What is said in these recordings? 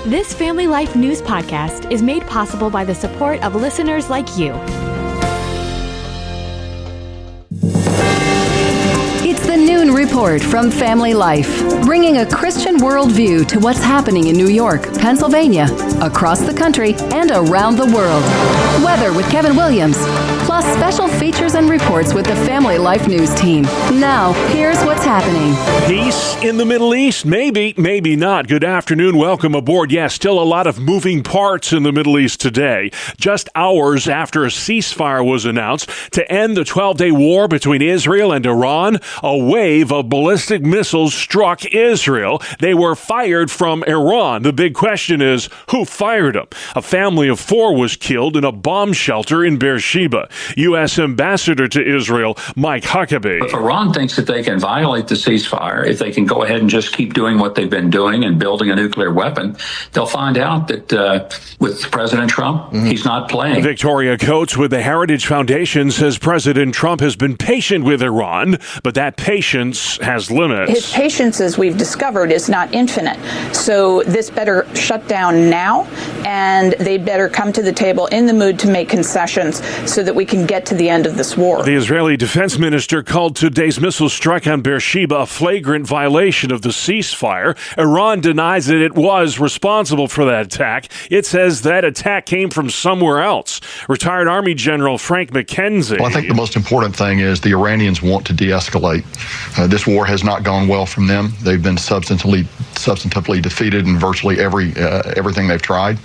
This Family Life News podcast is made possible by the support of listeners like you. It's the Noon Report from Family Life, bringing a Christian worldview to what's happening in New York, Pennsylvania, across the country, and around the world. Weather with Kevin Williams, plus special features and reports with the Family Life News team. Now, here's what's happening. Peace in the Middle East? Maybe, maybe not. Good afternoon. Welcome aboard. Yes, still a lot of moving parts in the Middle East today. Just hours after a ceasefire was announced to end the 12-day war between Israel and Iran, a wave of ballistic missiles struck Israel. They were fired from Iran. The big question is, who fired them? A family of 4 was killed in a bomb shelter in Beersheba. U.S. Ambassador to Israel, Mike Huckabee. If Iran thinks that they can violate the ceasefire, if they can go ahead and just keep doing what they've been doing and building a nuclear weapon, they'll find out that with President Trump, he's not playing. Victoria Coates with the Heritage Foundation says President Trump has been patient with Iran, but that patience has limits. His patience, as we've discovered, is not infinite. So this better shut down now, and they better come to the table in the mood to make concessions so that we can get to the end of this war. The Israeli defense minister called today's missile strike on Beersheba a flagrant violation of the ceasefire. Iran denies that it was responsible for that attack. It says that attack came from somewhere else. Retired Army General Frank McKenzie. Well, I think the most important thing is the Iranians want to de-escalate. This war has not gone well from them. They've been substantively defeated in virtually everything they've tried,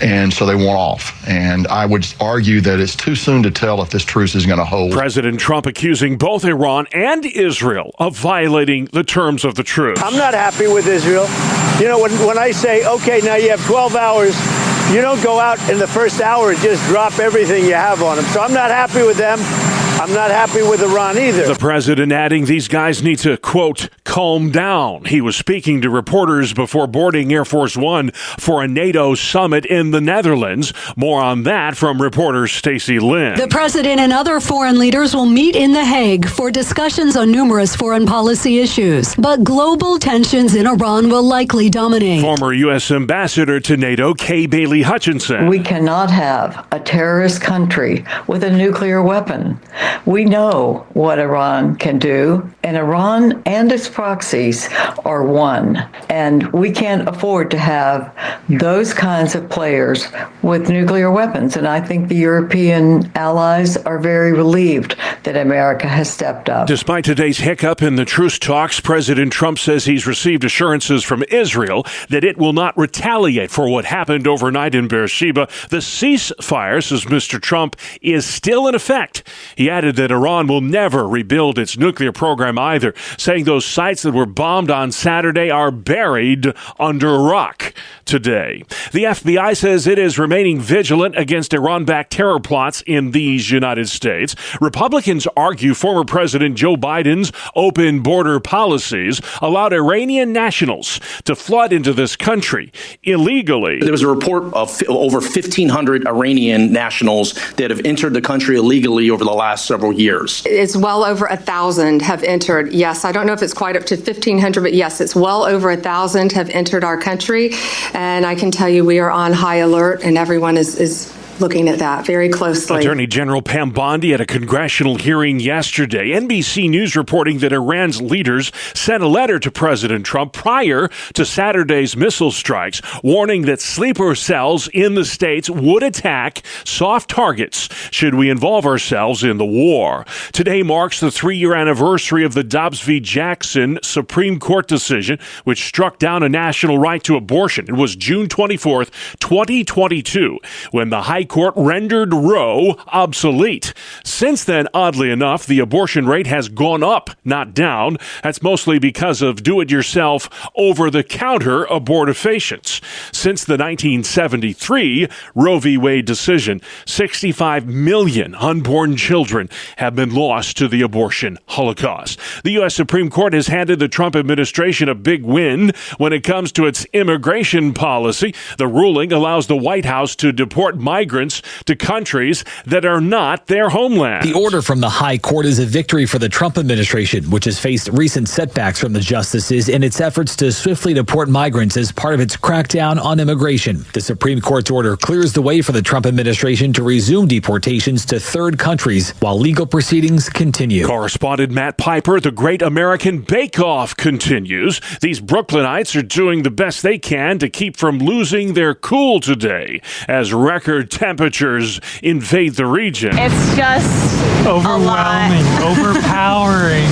and so they want off. And I would argue that it's too soon to tell if this truce is going to hold. President Trump accusing both Iran and Israel of violating the terms of the truce. I'm not happy with Israel. You know, when I say, okay, now you have 12 hours, you don't go out in the first hour and just drop everything you have on them. So I'm not happy with them. I'm not happy with Iran either. The president adding these guys need to, quote, calm down. He was speaking to reporters before boarding Air Force One for a NATO summit in the Netherlands. More on that from reporter Stacey Lynn. The president and other foreign leaders will meet in The Hague for discussions on numerous foreign policy issues. But global tensions in Iran will likely dominate. Former U.S. Ambassador to NATO, Kay Bailey Hutchinson. We cannot have a terrorist country with a nuclear weapon. We know what Iran can do, and Iran and its proxies are one. And we can't afford to have those kinds of players with nuclear weapons. And I think the European allies are very relieved that America has stepped up. Despite today's hiccup in the truce talks, President Trump says he's received assurances from Israel that it will not retaliate for what happened overnight in Beersheba. The ceasefire, says Mr. Trump, is still in effect. He added that Iran will never rebuild its nuclear program either, saying those sites that were bombed on Saturday are buried under a rock today. The FBI says it is remaining vigilant against Iran-backed terror plots in these United States. Republicans argue former President Joe Biden's open border policies allowed Iranian nationals to flood into this country illegally. There was a report of over 1,500 Iranian nationals that have entered the country illegally over the last several years. It's well over 1,000 have entered. Yes, I don't know if it's quite up to 1,500, but yes, it's well over 1,000 have entered our country. And I can tell you we are on high alert, and everyone is looking at that very closely. Attorney General Pam Bondi at a congressional hearing yesterday. NBC News reporting that Iran's leaders sent a letter to President Trump prior to Saturday's missile strikes, warning that sleeper cells in the states would attack soft targets should we involve ourselves in the war. Today marks the 3-year anniversary of the Dobbs v. Jackson Supreme Court decision, which struck down a national right to abortion. It was June 24th, 2022, when the High Court rendered Roe obsolete. Since then, oddly enough, the abortion rate has gone up, not down. That's mostly because of do-it-yourself, over-the-counter abortifacients. Since the 1973 Roe v. Wade decision, 65 million unborn children have been lost to the abortion holocaust. The U.S. Supreme Court has handed the Trump administration a big win when it comes to its immigration policy. The ruling allows the White House to deport migrants migrants to countries that are not their homeland. The order from the High Court is a victory for the Trump administration, which has faced recent setbacks from the justices in its efforts to swiftly deport migrants as part of its crackdown on immigration. The Supreme Court's order clears the way for the Trump administration to resume deportations to third countries while legal proceedings continue. Correspondent Matt Piper, the Great American Bake Off continues. These Brooklynites are doing the best they can to keep from losing their cool today as record temperatures invade the region. It's just overwhelming, overpowering,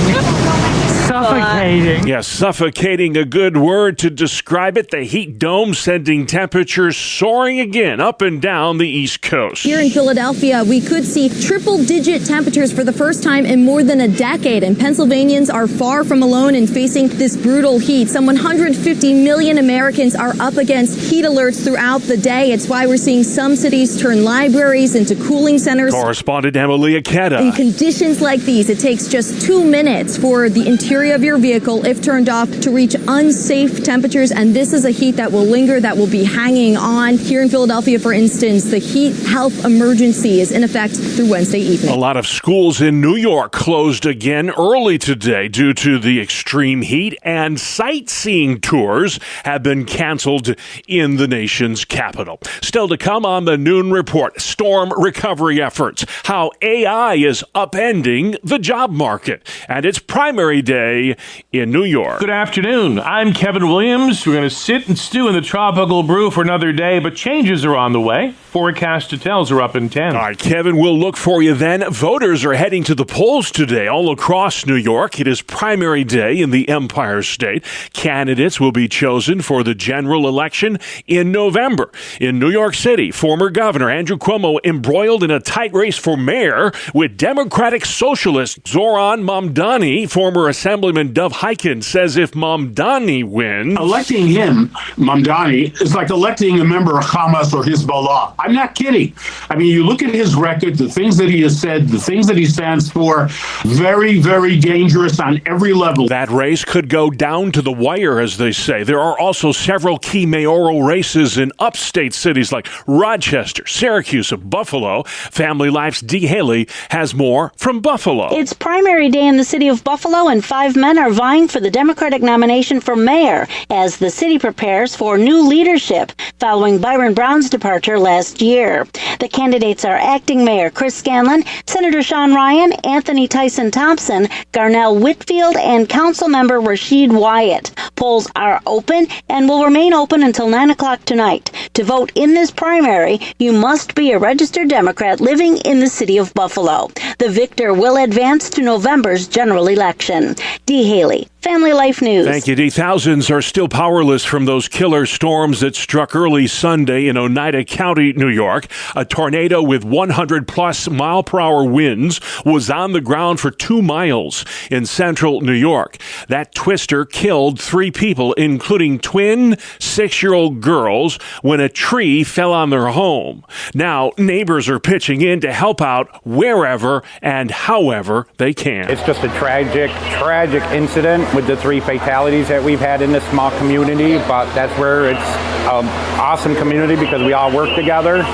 suffocating. Yes, suffocating, a good word to describe it. The heat dome sending temperatures soaring again up and down the East Coast. Here in Philadelphia, we could see triple-digit temperatures for the first time in more than a decade, and Pennsylvanians are far from alone in facing this brutal heat. Some 150 million Americans are up against heat alerts throughout the day. It's why we're seeing some cities turn libraries into cooling centers. Correspondent Emily Aketa. In conditions like these, it takes just 2 minutes for the interior of your vehicle, if turned off, to reach unsafe temperatures, and this is a heat that will linger, that will be hanging on. Here in Philadelphia, for instance, the heat health emergency is in effect through Wednesday evening. A lot of schools in New York closed again early today due to the extreme heat, and sightseeing tours have been canceled in the nation's capital. Still to come on the Noon Report, storm recovery efforts, how AI is upending the job market, and its primary day in New York. Good afternoon. I'm Kevin Williams. We're going to sit and stew in the tropical brew for another day, but changes are on the way. Forecast details are up in 10. All right, Kevin, we'll look for you then. Voters are heading to the polls today all across New York. It is primary day in the Empire State. Candidates will be chosen for the general election in November. In New York City, former Governor Andrew Cuomo embroiled in a tight race for mayor with Democratic Socialist Zoran Mamdani. Former Assemblyman Dov Hikind says if Mamdani wins... Electing him, Mamdani, is like electing a member of Hamas or Hezbollah. I'm not kidding. I mean, you look at his record, the things that he has said, the things that he stands for, very, very dangerous on every level. That race could go down to the wire, as they say. There are also several key mayoral races in upstate cities like Rochester, Syracuse, and Buffalo. Family Life's Dee Haley has more from Buffalo. It's primary day in the city of Buffalo, and 5 men are vying for the Democratic nomination for mayor as the city prepares for new leadership following Byron Brown's departure last year. The candidates are acting mayor Chris Scanlon, Senator Sean Ryan, Anthony Tyson Thompson, Garnell Whitfield, and Councilmember Rashid Wyatt. Polls are open and will remain open until 9 o'clock tonight. To vote in this primary, you must be a registered Democrat living in the city of Buffalo. The victor will advance to November's general election. Dee Haley, Family Life News. Thank you, Dee. Thousands are still powerless from those killer storms that struck early Sunday in Oneida County, New York. A tornado with 100-plus mile-per-hour winds was on the ground for 2 miles in central New York. That twister killed 3 people, including twin 6-year-old girls, when a tree fell on their home. Now, neighbors are pitching in to help out wherever and however they can. It's just a tragic incident with the 3 fatalities that we've had in this small community, but that's where it's an awesome community because we all work together.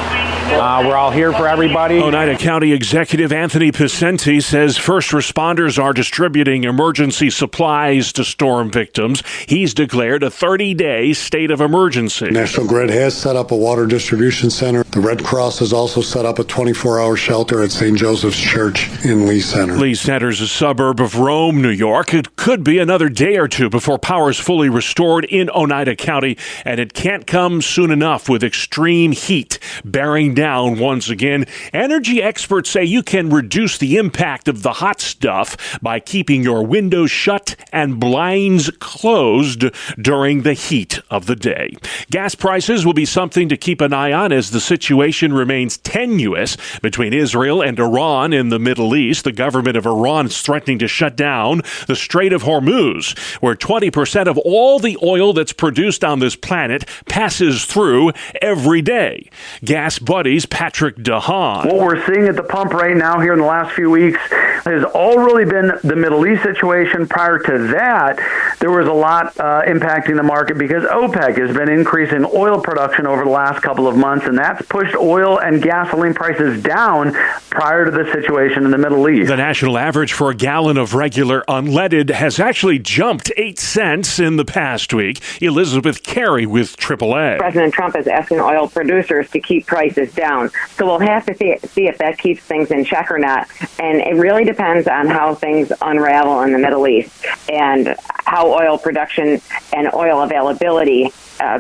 We're all here for everybody. Oneida County Executive Anthony Picenti says first responders are distributing emergency supplies to storm victims. He's declared a 30-day state of emergency. National Grid has set up a water distribution center. The Red Cross has also set up a 24-hour shelter at St. Joseph's Church in Lee Center. Lee Center is a suburb of Rome, New York. It could be another day or two before power is fully restored in Oneida County, and it can't come soon enough with extreme heat bearing down once again. Energy experts say you can reduce the impact of the hot stuff by keeping your windows shut and blinds closed during the heat of the day. Gas prices will be something to keep an eye on as the situation remains tenuous between Israel and Iran in the Middle East. The government of Iran is threatening to shut down the Strait of Hormuz, where 20% of all the oil that's produced on this planet passes through every day. Gas budget Studies' Patrick DeHaan. What we're seeing at the pump right now here in the last few weeks has all really been the Middle East situation. Prior to that, there was a lot impacting the market because OPEC has been increasing oil production over the last couple of months, and that's pushed oil and gasoline prices down prior to the situation in the Middle East. The national average for a gallon of regular unleaded has actually jumped 8 cents in the past week. Elizabeth Carey with AAA. President Trump is asking oil producers to keep prices down. So we'll have to see if that keeps things in check or not. And it really depends on how things unravel in the Middle East and how oil production and oil availability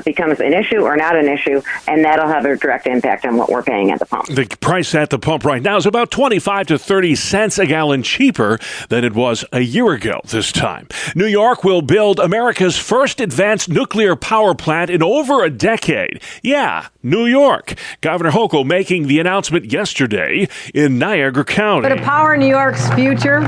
becomes an issue or not an issue, and that'll have a direct impact on what we're paying at the pump. The price at the pump right now is about 25 to 30 cents a gallon cheaper than it was a year ago this time. New York will build America's first advanced nuclear power plant in over a decade. Yeah, New York. Governor Hochul making the announcement yesterday in Niagara County. But to power New York's future,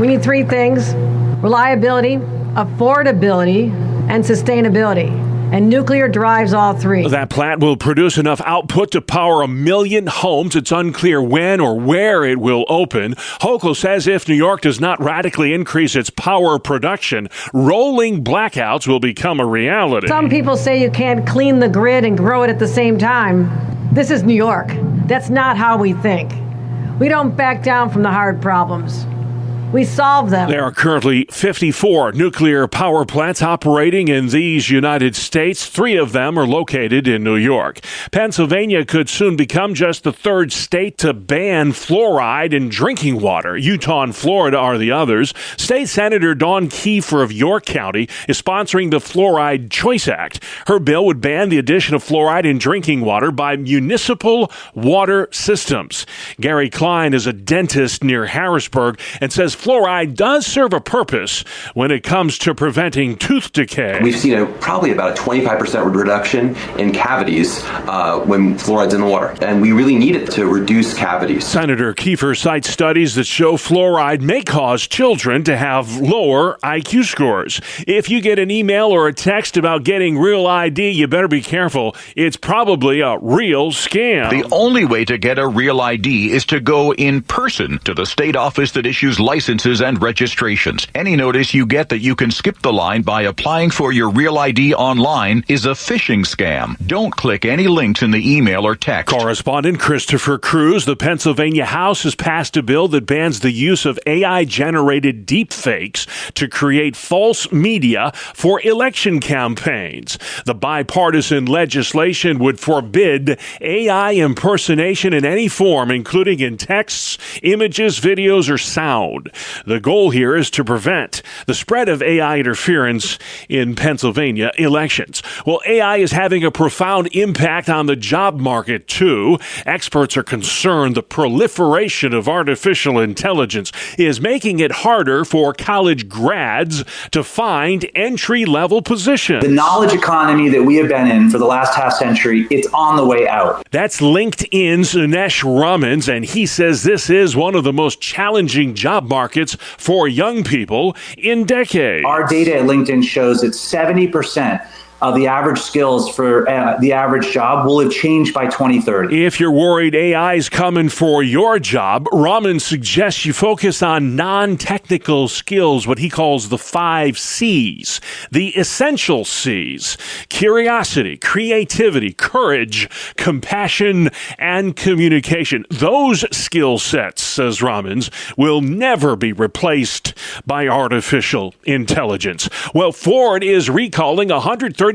we need three things: reliability, affordability, and sustainability. And nuclear drives all three. That plant will produce enough output to power 1 million homes. It's unclear when or where it will open. Hochul says if New York does not radically increase its power production, rolling blackouts will become a reality. Some people say you can't clean the grid and grow it at the same time. This is New York. That's not how we think. We don't back down from the hard problems. We solve them. There are currently 54 nuclear power plants operating in these United States. 3 of them are located in New York. Pennsylvania could soon become just the third state to ban fluoride in drinking water. Utah and Florida are the others. State Senator Dawn Keefer of York County is sponsoring the Fluoride Choice Act. Her bill would ban the addition of fluoride in drinking water by municipal water systems. Gary Klein is a dentist near Harrisburg and says fluoride does serve a purpose when it comes to preventing tooth decay. We've seen probably about a 25% reduction in cavities when fluoride's in the water, and we really need it to reduce cavities. Senator Keefer cites studies that show fluoride may cause children to have lower IQ scores. If you get an email or a text about getting real ID, you better be careful. It's probably a real scam. The only way to get a real ID is to go in person to the state office that issues licenses and registrations. Any notice you get that you can skip the line by applying for your real ID online is a phishing scam. Don't click any links in the email or text. Correspondent Christopher Cruz. The Pennsylvania House has passed a bill that bans the use of AI-generated deepfakes to create false media for election campaigns. The bipartisan legislation would forbid AI impersonation in any form, including in texts, images, videos, or sound. The goal here is to prevent the spread of AI interference in Pennsylvania elections. Well, AI is having a profound impact on the job market, too. Experts are concerned the proliferation of artificial intelligence is making it harder for college grads to find entry-level positions. The knowledge economy that we have been in for the last half century, it's on the way out. That's LinkedIn's Unesh Ramans, and he says this is one of the most challenging job markets for young people in decades. Our data at LinkedIn shows that 70% of the average skills for the average job will have changed by 2030. If you're worried AI is coming for your job, Raman suggests you focus on non-technical skills, what he calls the 5 C's, the essential C's: curiosity, creativity, courage, compassion, and communication. Those skill sets, says Ramans, will never be replaced by artificial intelligence. Well, Ford is recalling 132,000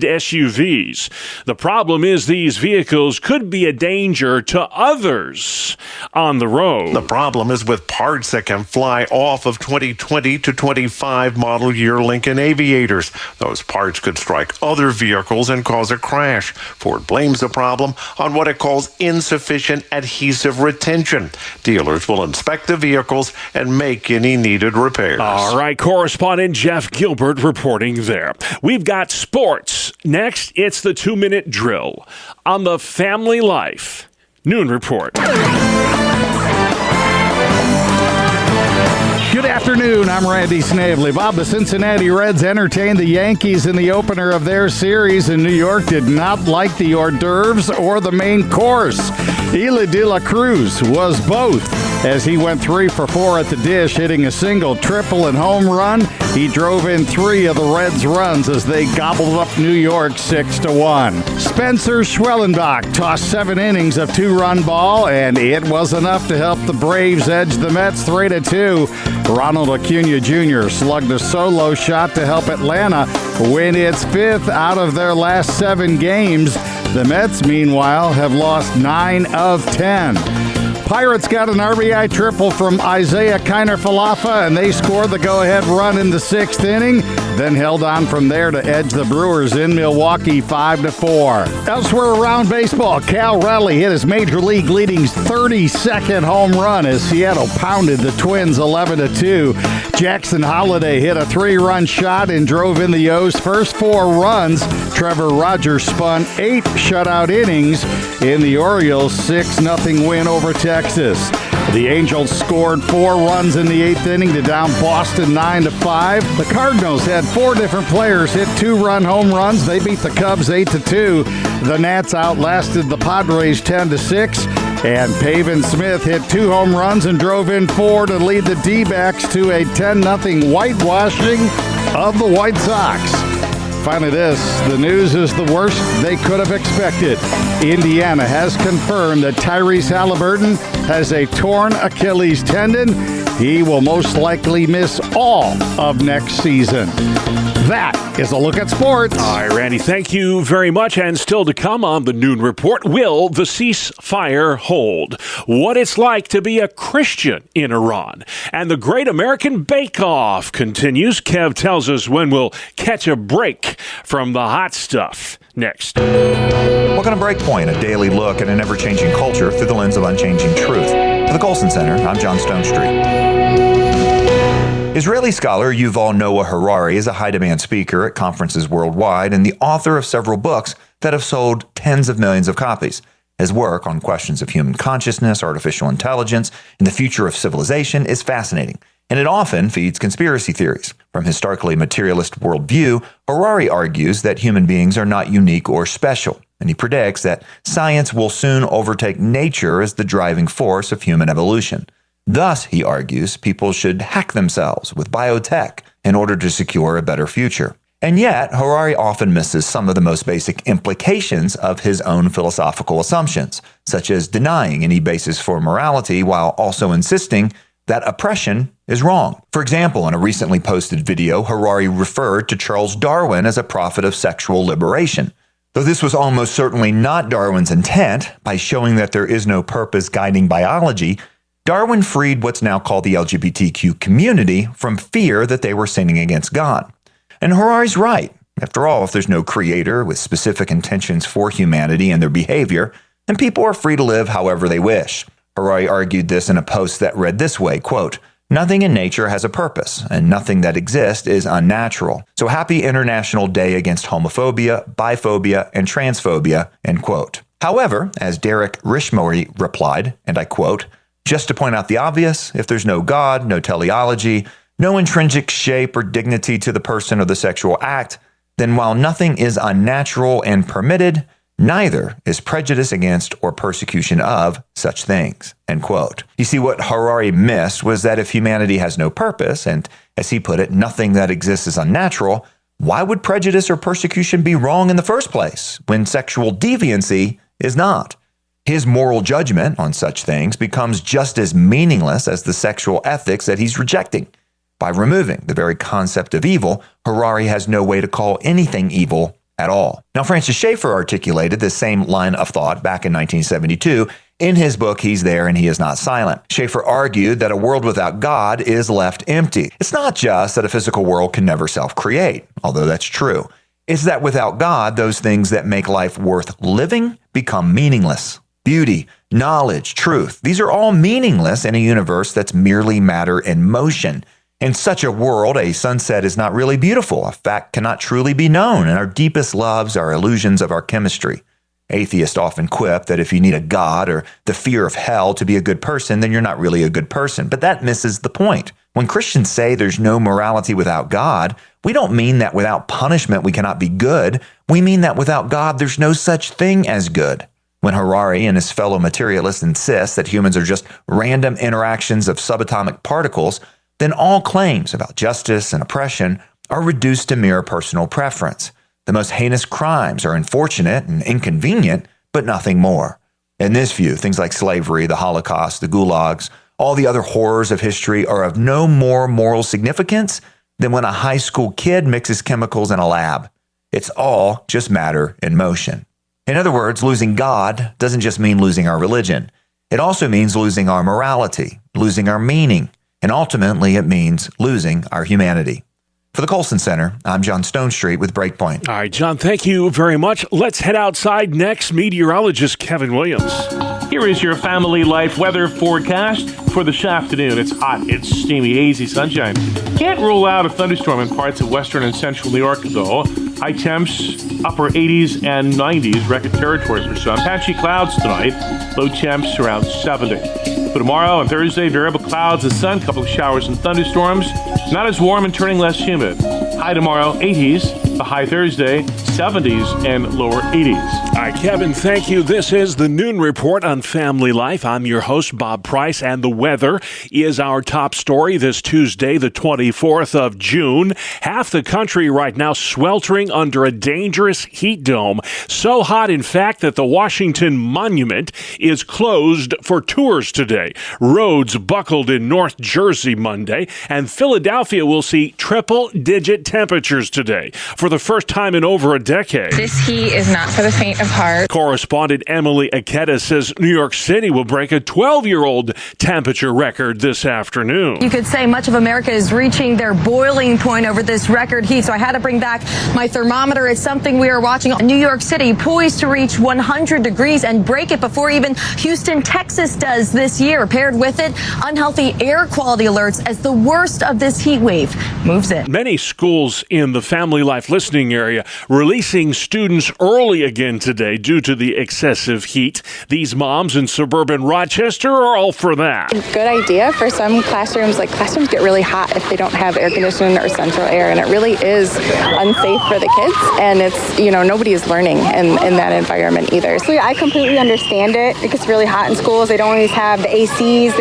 SUVs. The problem is these vehicles could be a danger to others on the road. The problem is with parts that can fly off of 2020 to 25 model year Lincoln Aviators. Those parts could strike other vehicles and cause a crash. Ford blames the problem on what it calls insufficient adhesive retention. Dealers will inspect the vehicles and make any needed repairs. All right, correspondent Jeff Gilbert reporting there. We've got sports. Next, it's the 2-minute drill on the Family Life Noon Report. Good afternoon, I'm Randy Snavely. Bob, the Cincinnati Reds entertained the Yankees in the opener of their series, and New York did not like the hors d'oeuvres or the main course. Elly De La Cruz was both, as he went 3 for 4 at the dish, hitting a single, triple, and home run. He drove in 3 of the Reds' runs as they gobbled up New York 6-1. Spencer Schwellenbach tossed 7 innings of 2-run ball, and it was enough to help the Braves edge the Mets 3-2. Ronald Acuna Jr. slugged a solo shot to help Atlanta win its 5th out of their last 7 games. The Mets, meanwhile, have lost 9 of 10. Pirates got an RBI triple from Isaiah Kiner-Falefa, and they scored the go-ahead run in the 6th inning, then held on from there to edge the Brewers in Milwaukee 5-4. Elsewhere around baseball, Cal Raleigh hit his Major League leading 32nd home run as Seattle pounded the Twins 11-2. Jackson Holliday hit a 3-run shot and drove in the O's' first 4 runs. Trevor Rogers spun 8 shutout innings in the Orioles' 6-0 win over Texas. The Angels scored 4 runs in the 8th inning to down Boston 9-5. The Cardinals had 4 different players hit 2-run home runs. They beat the Cubs 8-2. The Nats outlasted the Padres 10-6. And Pavin Smith hit 2 home runs and drove in 4 to lead the D-backs to a 10-0 whitewashing of the White Sox. Finally the news is the worst they could have expected. Indiana has confirmed that Tyrese Halliburton has a torn Achilles tendon. He will most likely miss all of next season. That is a look at sports. All right, Randy, thank you very much. And still to come on the Noon Report, will the ceasefire hold? What it's like to be a Christian in Iran. And the Great American Bake Off continues. Kev tells us when we'll catch a break from the hot stuff. Next. Welcome to Breakpoint, a daily look at an ever-changing culture through the lens of unchanging truth. For the Colson Center, I'm John Stonestreet. Israeli scholar Yuval Noah Harari is a high-demand speaker at conferences worldwide and the author of several books that have sold tens of millions of copies. His work on questions of human consciousness, artificial intelligence, and the future of civilization is fascinating, and it often feeds conspiracy theories. From his starkly materialist worldview, Harari argues that human beings are not unique or special, and he predicts that science will soon overtake nature as the driving force of human evolution. Thus, he argues, people should hack themselves with biotech in order to secure a better future. And yet, Harari often misses some of the most basic implications of his own philosophical assumptions, such as denying any basis for morality while also insisting that oppression is wrong. For example, in a recently posted video, Harari referred to Charles Darwin as a prophet of sexual liberation. Though this was almost certainly not Darwin's intent, by showing that there is no purpose guiding biology, Darwin freed what's now called the LGBTQ community from fear that they were sinning against God. And Harari's right. After all, if there's no creator with specific intentions for humanity and their behavior, then people are free to live however they wish. Harari argued this in a post that read this way, quote, "Nothing in nature has a purpose, and nothing that exists is unnatural. So happy International Day Against Homophobia, Biphobia, and Transphobia," end quote. However, as Derek Rishmori replied, and I quote, "Just to point out the obvious, if there's no God, no teleology, no intrinsic shape or dignity to the person or the sexual act, then while nothing is unnatural and permitted, neither is prejudice against or persecution of such things," end quote. You see, what Harari missed was that if humanity has no purpose, and as he put it, nothing that exists is unnatural, why would prejudice or persecution be wrong in the first place when sexual deviancy is not? His moral judgment on such things becomes just as meaningless as the sexual ethics that he's rejecting. By removing the very concept of evil, Harari has no way to call anything evil at all. Now, Francis Schaeffer articulated this same line of thought back in 1972 in his book, He's There and He Is Not Silent. Schaeffer argued that a world without God is left empty. It's not just that a physical world can never self-create, although that's true. It's that without God, those things that make life worth living become meaningless. Beauty, knowledge, truth, these are all meaningless in a universe that's merely matter in motion. In such a world, a sunset is not really beautiful. A fact cannot truly be known, and our deepest loves are illusions of our chemistry. Atheists often quip that if you need a god or the fear of hell to be a good person, then you're not really a good person. But that misses the point. When Christians say there's no morality without God, we don't mean that without punishment we cannot be good. We mean that without God there's no such thing as good. When Harari and his fellow materialists insist that humans are just random interactions of subatomic particles, then all claims about justice and oppression are reduced to mere personal preference. The most heinous crimes are unfortunate and inconvenient, but nothing more. In this view, things like slavery, the Holocaust, the gulags, all the other horrors of history are of no more moral significance than when a high school kid mixes chemicals in a lab. It's all just matter in motion. In other words, losing God doesn't just mean losing our religion. It also means losing our morality, losing our meaning, and ultimately it means losing our humanity. For the Colson Center, I'm John Stonestreet with Breakpoint. All right, John, thank you very much. Let's head outside next. Meteorologist Kevin Williams. Here is your family life weather forecast for this afternoon. It's hot, it's steamy, hazy sunshine. Can't rule out a thunderstorm in parts of western and central New York, though. High temps, upper 80s and 90s, record territory for sun. Patchy clouds tonight, low temps around 70. For tomorrow and Thursday, variable clouds and sun, couple of showers and thunderstorms. Not as warm and turning less humid. High tomorrow, 80s. The high Thursday, 70s and lower 80s. All right, Kevin, thank you. This is the Noon Report on Family Life. I'm your host, Bob Price, and the weather is our top story this Tuesday, the 24th of June. Half the country right now sweltering under a dangerous heat dome. So hot, in fact, that the Washington Monument is closed for tours today. Roads buckled in North Jersey Monday, and Philadelphia will see triple-digit temperatures today for the first time in over a decade. This heat is not for the faint of heart. Correspondent Emily Aketa says New York City will break a 12-year-old temperature record this afternoon. You could say much of America is reaching their boiling point over this record heat, so I had to bring back my thermometer. It's something we are watching. New York City poised to reach 100 degrees and break it before even Houston, Texas does this year. Paired with it, unhealthy air quality alerts as the worst of this heat wave moves in. Many schools in the Family Life listening area releasing students early again today due to the excessive heat. These moms in suburban Rochester are all for that. Good idea for some classrooms. Like classrooms get really hot if they don't have air conditioning or central air, and it really is unsafe for the kids. And it's, nobody is learning in that environment either. So I completely understand it. It gets really hot in schools. They don't always have the ACs.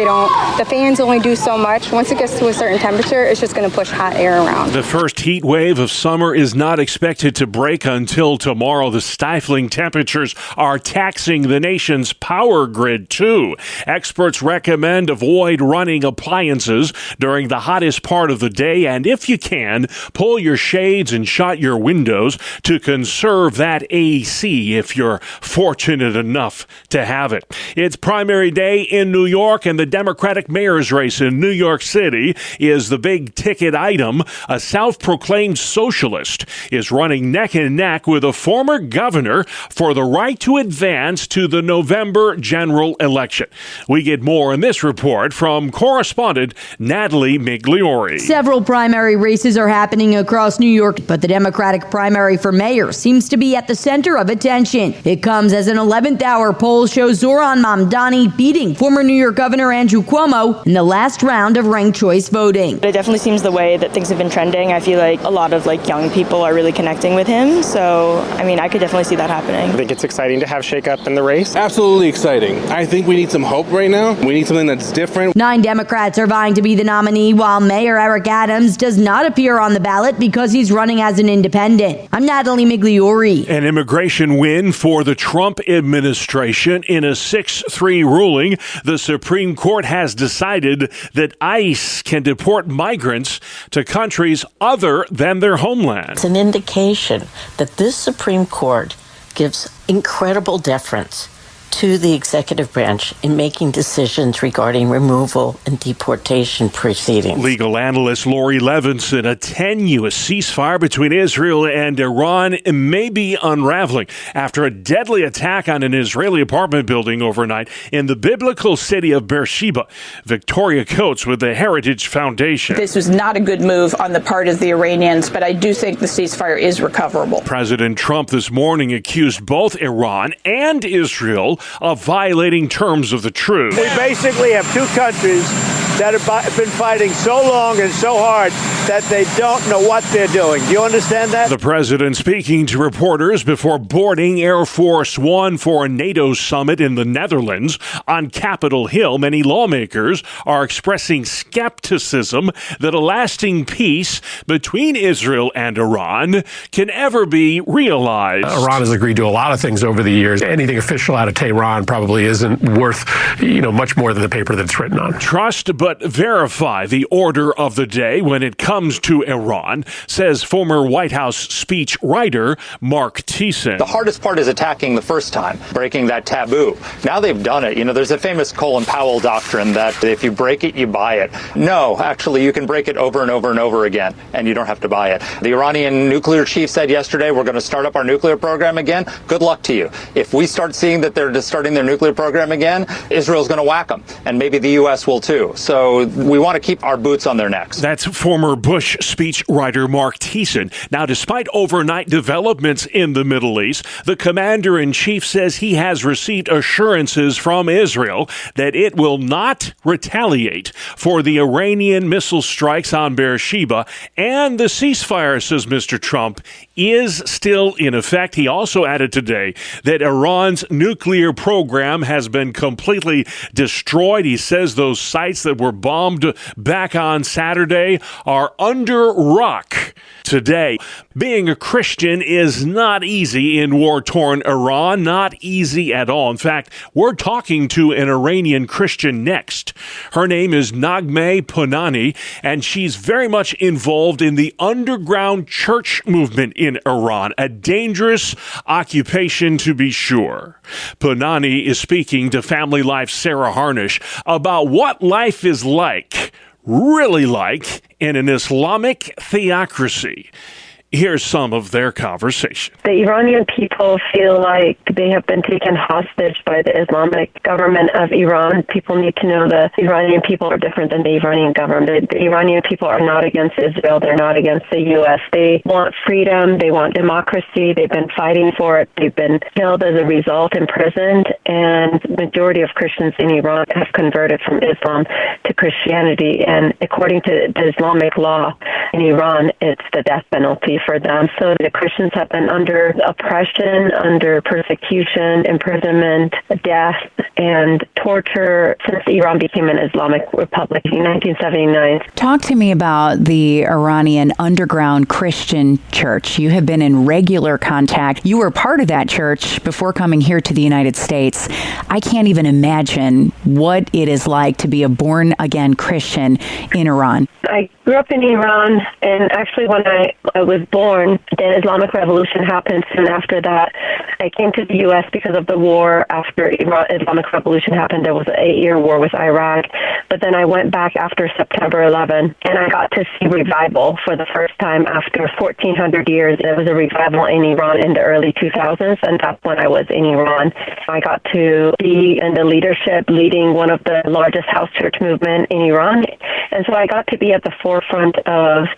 The fans only do so much. Once it gets to a certain temperature, it's just going to push hot air around. The first heat wave of summer is not expected to break until tomorrow. The stifling temperatures are taxing the nation's power grid, too. Experts recommend avoid running appliances during the hottest part of the day, and if you can, pull your shades and shut your windows to conserve that AC if you're fortunate enough to have it. It's primary day in New York, and the Democratic mayor's race in New York City is the big ticket item. A self-proclaimed socialist is running neck and neck with a former governor for the right to advance to the November general election. We get more in this report from correspondent Natalie Migliori. Several primary races are happening across New York, but the Democratic primary for mayor seems to be at the center of attention. It comes as an 11th hour poll shows Zoran Mamdani beating former New York Governor Andrew Cuomo in the last round of ranked choice voting. It definitely seems the way that things have been trending. I feel like a lot of young people are really connecting with him. So, I could definitely see that happening. I think it's exciting to have shakeup in the race. Absolutely exciting. I think we need some hope right now. We need something that's different. 9 Democrats are vying to be the nominee, while Mayor Eric Adams does not appear on the ballot because he's running as an independent. I'm Natalie Migliori. An immigration win for the Trump administration. In a 6-3 ruling, the Supreme Court has decided that ICE can deport migrants to countries other than their homeland. It's an indication that this Supreme Court gives incredible deference to the executive branch in making decisions regarding removal and deportation proceedings. Legal analyst Lori Levinson, a tenuous ceasefire between Israel and Iran may be unraveling after a deadly attack on an Israeli apartment building overnight in the biblical city of Beersheba. Victoria Coates with the Heritage Foundation. This was not a good move on the part of the Iranians, but I do think the ceasefire is recoverable. President Trump this morning accused both Iran and Israel of violating terms of the truce. We basically have two countries that have been fighting so long and so hard that they don't know what they're doing. Do you understand that? The president speaking to reporters before boarding Air Force One for a NATO summit in the Netherlands on Capitol Hill. Many lawmakers are expressing skepticism that a lasting peace between Israel and Iran can ever be realized. Iran has agreed to a lot of things over the years. Anything official out of Tehran probably isn't worth, much more than the paper that it's written on. Trust but verify the order of the day when it comes to Iran, says former White House speech writer Mark Thiessen. The hardest part is attacking the first time, breaking that taboo. Now they've done it. There's a famous Colin Powell doctrine that if you break it, you buy it. No, actually, you can break it over and over and over again, and you don't have to buy it. The Iranian nuclear chief said yesterday, we're going to start up our nuclear program again. Good luck to you. If we start seeing that they're just starting their nuclear program again, Israel's going to whack them, and maybe the U.S. will too. So we want to keep our boots on their necks. That's former Bush speechwriter Mark Thiessen. Now, despite overnight developments in the Middle East, the commander-in-chief says he has received assurances from Israel that it will not retaliate for the Iranian missile strikes on Beersheba, and the ceasefire, says Mr. Trump, is still in effect. He also added today that Iran's nuclear program has been completely destroyed. He says those sites that were bombed back on Saturday are under rock today. Being a Christian is not easy in war-torn Iran, not easy at all. In fact, we're talking to an Iranian Christian next. Her name is Naghmeh Pounani, and she's very much involved in the underground church movement in Iran, a dangerous occupation to be sure. Pounani is speaking to Family Life's Sarah Harnish about what life is really like in an Islamic theocracy. Here's some of their conversation. The Iranian people feel like they have been taken hostage by the Islamic government of Iran. People need to know the Iranian people are different than the Iranian government. The Iranian people are not against Israel. They're not against the U.S. They want freedom. They want democracy. They've been fighting for it. They've been killed as a result, imprisoned, and the majority of Christians in Iran have converted from Islam to Christianity. And according to the Islamic law in Iran, it's the death penalty for them. So the Christians have been under oppression, under persecution, imprisonment, death, and torture since Iran became an Islamic republic in 1979. Talk to me about the Iranian underground Christian church. You have been in regular contact. You were part of that church before coming here to the United States. I can't even imagine what it is like to be a born-again Christian in Iran. I grew up in Iran, and actually when I was born, the Islamic Revolution happened soon after that. I came to the U.S. because of the war after Islamic Revolution happened. There was an 8-year war with Iraq. But then I went back after September 11, and I got to see revival for the first time after 1,400 years. There was a revival in Iran in the early 2000s, and that's when I was in Iran. I got to be in the leadership leading one of the largest house church movement in Iran. And so I got to be at the forefront of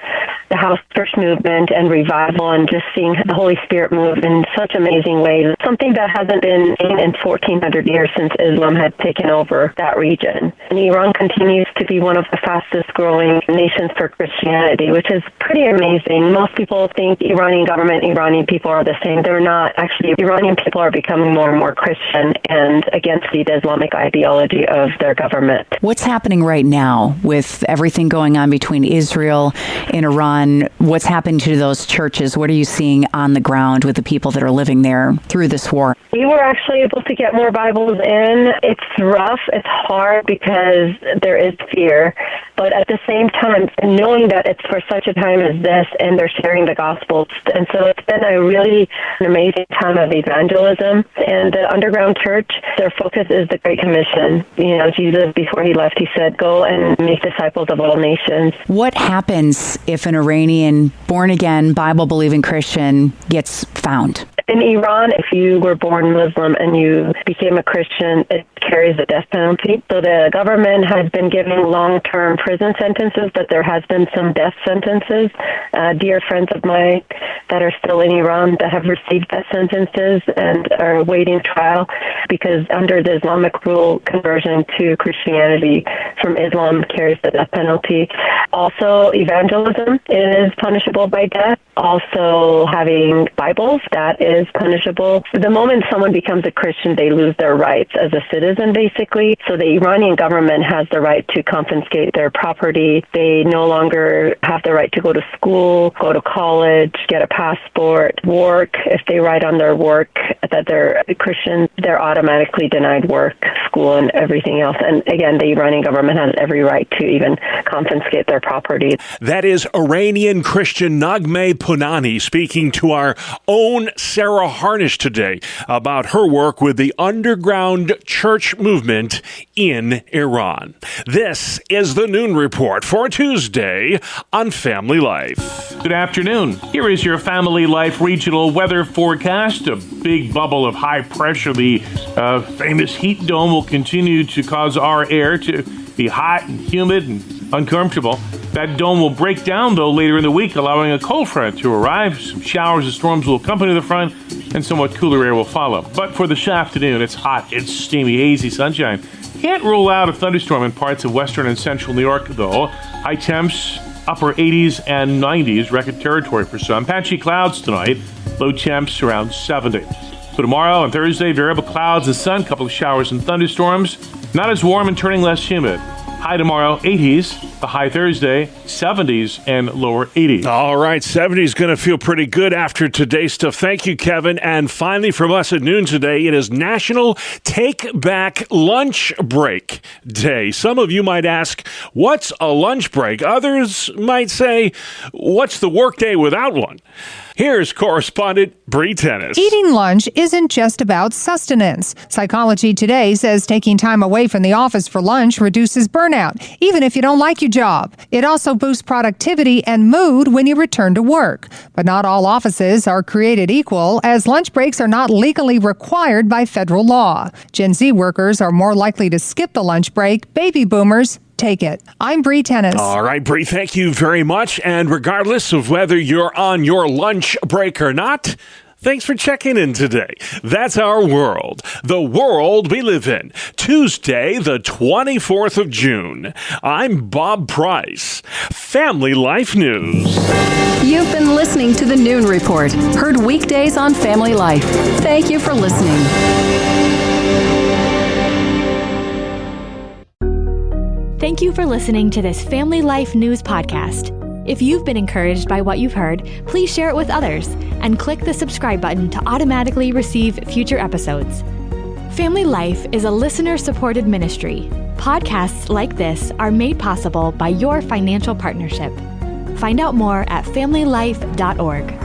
the house church movement and revival, and just seeing the Holy Spirit move in such amazing ways. Something that hasn't been seen in 1,400 years since Islam had taken over that region. And Iran continues to be one of the fastest growing nations for Christianity, which is pretty amazing. Most people think Iranian government, Iranian people are the same. They're not. Actually, Iranian people are becoming more and more Christian and against the Islamic ideology of their government. What's happening right now with everything going on between Israel and Iran? What's happening to those churches? What are you seeing on the ground with the people that are living there through this war? We were actually able to get more Bibles in. It's rough. It's hard because there is fear. But at the same time, knowing that it's for such a time as this, and they're sharing the Gospels. And so it's been a really amazing time of evangelism. And the underground church, their focus is the Great Commission. Jesus, before he left, he said, go and make disciples of all nations. What happens if an Iranian born-again, Bible-believing Christian gets found? In Iran, if you were born Muslim and you became a Christian, it carries the death penalty. So the government has been giving long-term prison sentences, but there has been some death sentences. Dear friends of mine that are still in Iran that have received death sentences and are awaiting trial because under the Islamic rule, conversion to Christianity from Islam carries the death penalty. Also, evangelism is punishable by death. Also, having Bibles, that is punishable. The moment someone becomes a Christian, they lose their rights as a citizen, basically. So the Iranian government has the right to confiscate their property. They no longer have the right to go to school, go to college, get a passport, work. If they write on their work that they're a Christian, they're automatically denied work, school, and everything else. And again, the Iranian government has every right to even confiscate their property. That is Iranian Christian Naghmeh Punani speaking to our own Sarah Harnish today about her work with the underground church movement in Iran. This is the Noon Report for Tuesday on Family Life. Good afternoon. Here is your Family Life regional weather forecast. A big bubble of high pressure, the famous heat dome, will continue to cause our air to be hot and humid and uncomfortable. That dome will break down, though, later in the week, allowing a cold front to arrive. Some showers and storms will accompany the front, and somewhat cooler air will follow. But for this afternoon, it's hot, it's steamy, hazy sunshine. Can't rule out a thunderstorm in parts of western and central New York, though. High temps, upper 80s and 90s, record territory for some. Patchy clouds tonight, low temps around 70. For tomorrow and Thursday, variable clouds and sun, couple of showers and thunderstorms. Not as warm and turning less humid. High tomorrow, 80s. The high Thursday, 70s and lower 80s. All right, 70s going to feel pretty good after today's stuff. Thank you, Kevin. And finally from us at noon today, it is National Take Back Lunch Break Day. Some of you might ask, what's a lunch break? Others might say, what's the workday without one? Here's correspondent Bree Tennis. Eating lunch isn't just about sustenance. Psychology Today says taking time away from the office for lunch reduces burnout, even if you don't like your job. It also boosts productivity and mood when you return to work. But not all offices are created equal, as lunch breaks are not legally required by federal law. Gen Z workers are more likely to skip the lunch break. Baby boomers take it. I'm Bree Tennis. All right, Bree, thank you very much. And regardless of whether you're on your lunch break or not, thanks for checking in today. That's our world, the world we live in. Tuesday, the 24th of June. I'm Bob Price. Family Life News. You've been listening to the Noon Report, heard weekdays on Family Life. Thank you for listening. Thank you for listening to this Family Life News podcast. If you've been encouraged by what you've heard, please share it with others and click the subscribe button to automatically receive future episodes. Family Life is a listener-supported ministry. Podcasts like this are made possible by your financial partnership. Find out more at familylife.org.